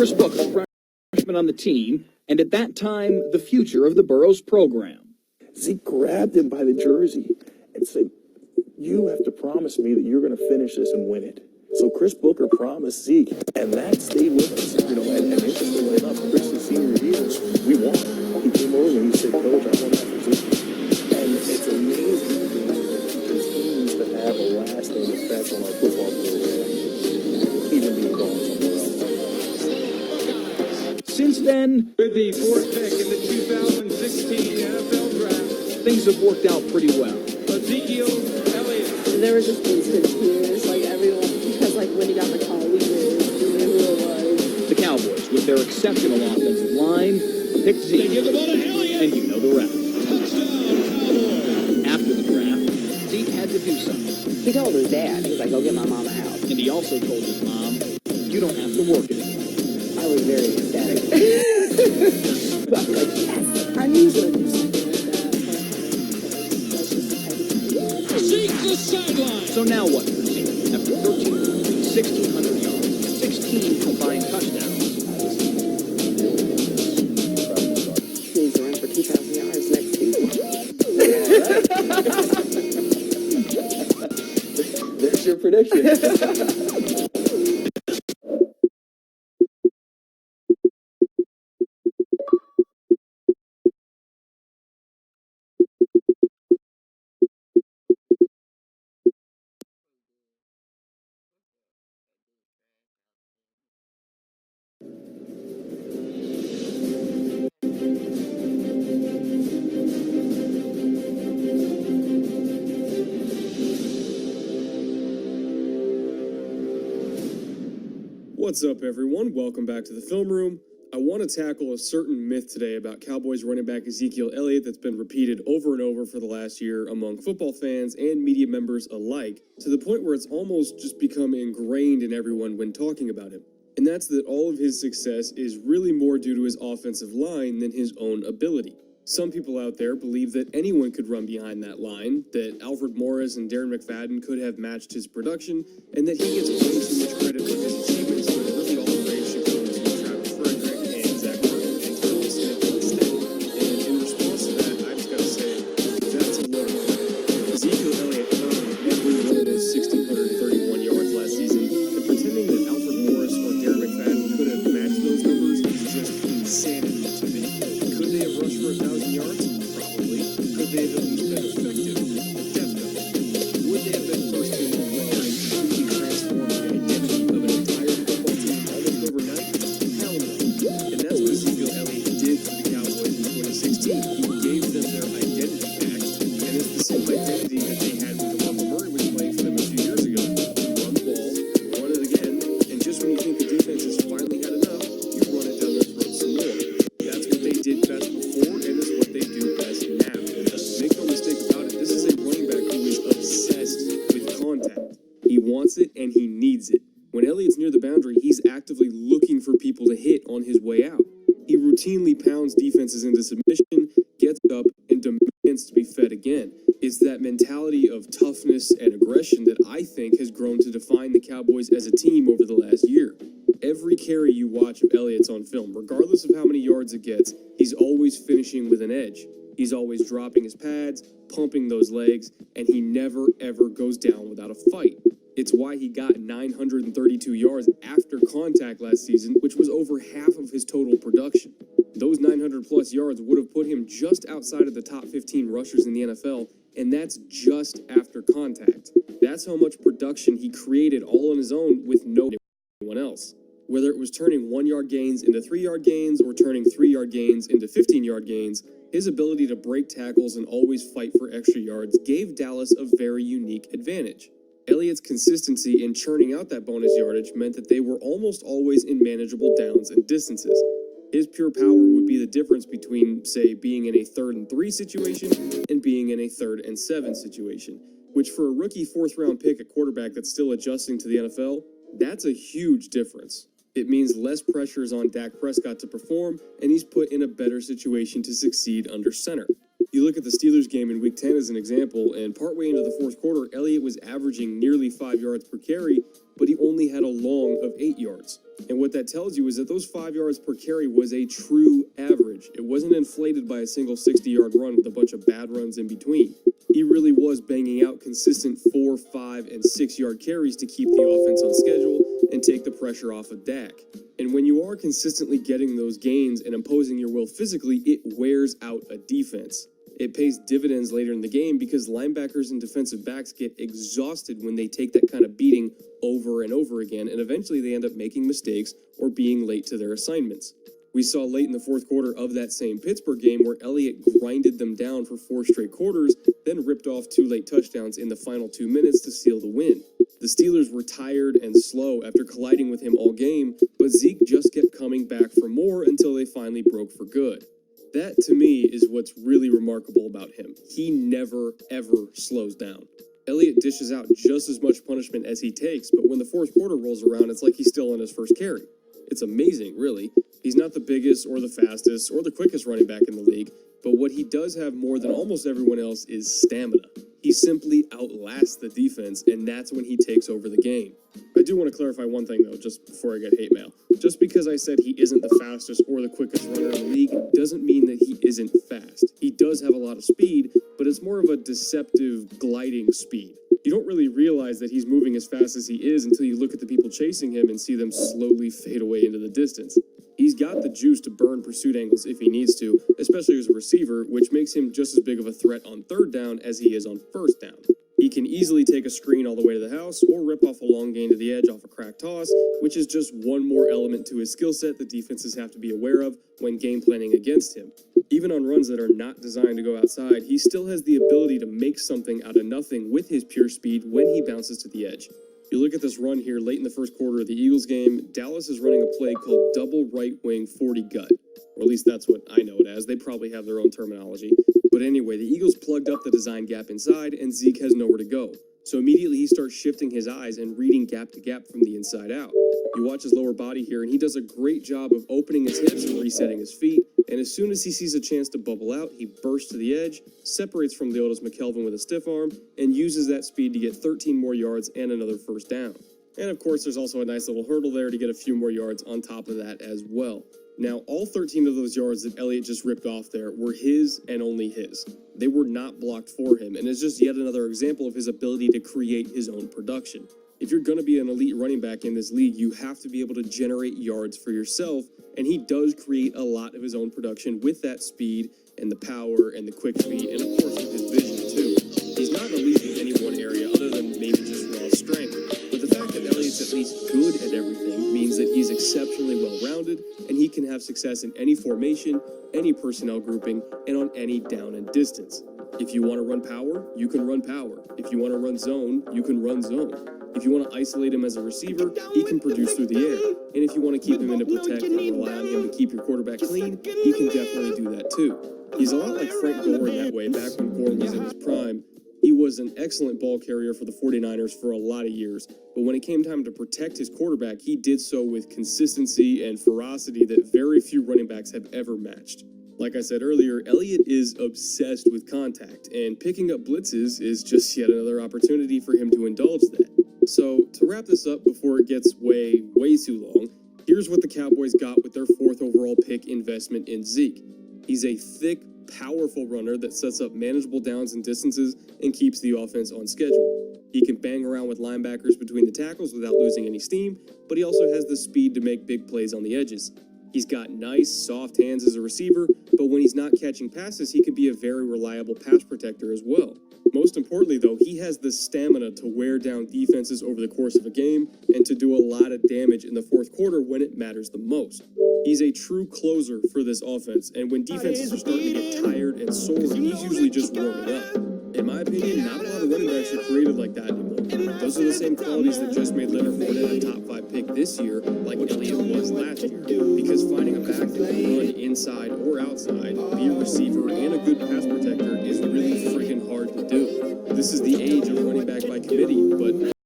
Chris Booker, freshman on the team, and at that time, the future of the Burroughs program. Zeke grabbed him by the jersey and said, "You have to promise me that you're going to finish this and win it." So Chris Booker promised Zeke, and that stayed with us. And interestingly enough, Chris's senior year, we won. He came over and he said, "Coach, I want that position." And it's amazing the teams that have a lasting effect on our football program, even being gone somewhere else. Since then, with the fourth pick in the 2016 NFL Draft, things have worked out pretty well. Ezekiel Elliott. There was just instant tears, like everyone, because like when he got the call, we knew who it was. The Cowboys, with their exceptional offensive line, picked Zeke. They give the ball to Elliott. And you know the rest. Touchdown, Cowboys. After the draft, Zeke had to do something. He told his dad, he was like, "Go get my mom a house." And he also told his mom, "You don't have to work anymore." I was very ecstatic. I was like, yes, I knew he was going to do something like that. Zeke the sideline. So now what for Zeke? After 1,600 yards, 16 combined touchdowns. He needs to run for 2,000 yards next season. There's your prediction. What's up, everyone? Welcome back to the Film Room. I want to tackle a certain myth today about Cowboys running back Ezekiel Elliott that's been repeated over and over for the last year among football fans and media members alike, to the point where it's almost just become ingrained in everyone when talking about him. And that's that all of his success is really more due to his offensive line than his own ability. Some people out there believe that anyone could run behind that line, that Alfred Morris and Darren McFadden could have matched his production, and that he gets way too much credit for his achievements, when really all the praise should go to Travis Frederick and Zach Martin and Curtis Smith instead. And in response to that, I just gotta say, that's a load of crap. Ezekiel Elliott earned every one of those 1,631 yards last season, and pretending that Alfred Morris or Darren McFadden could have matched those numbers is just insanity to me. Could they have rushed for 1,000 yards? Probably. Could they have at least been effective? Definitely. Would they have been first team all-pro and completely transformed the identity of an entire football team almost overnight? Hell no. And that's what Ezekiel Elliott did for the Cowboys in 2016. He gave them their identity back, and it's the same identity that they had when DeMarco Murray was playing for them a few years ago. Run the ball, run it again, and just when you think the defense has finally had enough, you run it down their throat some more. That's what they did best before, and it's what they do best now. Make no mistake about it, this is a running back who is obsessed with contact. He wants it, and he needs it. When Elliott's near the boundary, he's actively looking for people to hit on his way out. He routinely pounds defenses into submission, gets up, and demands to be fed again. It's that mentality of toughness and aggression that I think has grown to define the Cowboys as a team over the last year. Every carry you watch of Elliott's on film, regardless of how many yards it gets, he's always finishing with an edge. He's always dropping his pads, pumping those legs, and he never, ever goes down without a fight. It's why he got 932 yards after contact last season, which was over half of his total production. Those 900-plus yards would have put him just outside of the top 15 rushers in the NFL, and that's just after contact. That's how much production he created all on his own with no one else. Whether it was turning 1-yard gains into 3-yard gains or turning 3-yard gains into 15-yard gains, his ability to break tackles and always fight for extra yards gave Dallas a very unique advantage. Elliott's consistency in churning out that bonus yardage meant that they were almost always in manageable downs and distances. His pure power would be the difference between, say, being in a 3rd and 3 situation and being in a 3rd and 7 situation, which for a rookie 4th-round pick at quarterback that's still adjusting to the NFL, that's a huge difference. It means less pressure is on Dak Prescott to perform, and he's put in a better situation to succeed under center. You look at the Steelers game in Week 10 as an example, and partway into the fourth quarter, Elliott was averaging nearly 5 yards per carry, but he only had a long of 8 yards. And what that tells you is that those 5 yards per carry was a true average. It wasn't inflated by a single 60-yard run with a bunch of bad runs in between. He really was banging out consistent 4, 5, and 6-yard carries to keep the offense on schedule and take the pressure off of Dak. And when you are consistently getting those gains and imposing your will physically, it wears out a defense. It pays dividends later in the game because linebackers and defensive backs get exhausted when they take that kind of beating over and over again, and eventually they end up making mistakes or being late to their assignments. We saw late in the fourth quarter of that same Pittsburgh game where Elliott grinded them down for 4 straight quarters, then ripped off 2 late touchdowns in the final 2 minutes to seal the win. The Steelers were tired and slow after colliding with him all game, but Zeke just kept coming back for more until they finally broke for good. That, to me, is what's really remarkable about him. He never, ever slows down. Elliott dishes out just as much punishment as he takes, but when the fourth quarter rolls around, it's like he's still on his first carry. It's amazing, really. He's not the biggest or the fastest or the quickest running back in the league, but what he does have more than almost everyone else is stamina. He simply outlasts the defense, and that's when he takes over the game. I do want to clarify one thing, though, just before I get hate mail. Just because I said he isn't the fastest or the quickest runner in the league doesn't mean that he isn't fast. He does have a lot of speed, but it's more of a deceptive gliding speed. You don't really realize that he's moving as fast as he is until you look at the people chasing him and see them slowly fade away into the distance. He's got the juice to burn pursuit angles if he needs to, especially as a receiver, which makes him just as big of a threat on third down as he is on first down. He can easily take a screen all the way to the house or rip off a long gain to the edge off a crack toss, which is just one more element to his skill set that defenses have to be aware of when game planning against him. Even on runs that are not designed to go outside, he still has the ability to make something out of nothing with his pure speed when he bounces to the edge. You look at this run here late in the first quarter of the Eagles game, Dallas is running a play called double right wing 40 gut. Or at least that's what I know it as. They probably have their own terminology. But anyway, the Eagles plugged up the design gap inside, and Zeke has nowhere to go. So immediately he starts shifting his eyes and reading gap to gap from the inside out. You watch his lower body here, and he does a great job of opening his hips and resetting his feet. And as soon as he sees a chance to bubble out, he bursts to the edge, separates from Leotis McKelvin with a stiff arm, and uses that speed to get 13 more yards and another first down. And of course, there's also a nice little hurdle there to get a few more yards on top of that as well. Now, all 13 of those yards that Elliott just ripped off there were his and only his. They were not blocked for him, and it's just yet another example of his ability to create his own production. If you're going to be an elite running back in this league, you have to be able to generate yards for yourself, and he does create a lot of his own production with that speed and the power and the quick feet, and of course with his vision too. He's not elite in any one area other than maybe just raw strength, but the fact that Elliott's at least good at everything means that he's exceptionally well-rounded, and he can have success in any formation, any personnel grouping, and on any down and distance. If you want to run power, you can run power. If you want to run zone, you can run zone. If you want to isolate him as a receiver, he can produce through the air. And if you want to keep him in to protect and rely on him to keep your quarterback clean, he can definitely do that too. He's a lot like Frank Gore in that way back when Gore was in his prime. He was an excellent ball carrier for the 49ers for a lot of years, but when it came time to protect his quarterback, he did so with consistency and ferocity that very few running backs have ever matched. Like I said earlier, Elliott is obsessed with contact, and picking up blitzes is just yet another opportunity for him to indulge that. So, to wrap this up before it gets way too long, here's what the Cowboys got with their 4th overall pick investment in Zeke. He's a thick, powerful runner that sets up manageable downs and distances and keeps the offense on schedule. He can bang around with linebackers between the tackles without losing any steam, but he also has the speed to make big plays on the edges. He's got nice, soft hands as a receiver, but when he's not catching passes, he can be a very reliable pass protector as well. Most importantly, though, he has the stamina to wear down defenses over the course of a game and to do a lot of damage in the fourth quarter when it matters the most. He's a true closer for this offense, and when defenses are starting to get tired and sore, he's usually just warming up. In my opinion, not a lot of running backs are created like that anymore. Those are the same qualities that just made Leonard Fournette a top 5 pick this year, like Elliott was last year. Because finding a back that can run inside or outside, be a receiver and a good pass protector is really friggin' hard to do. This is the age of running back by committee, but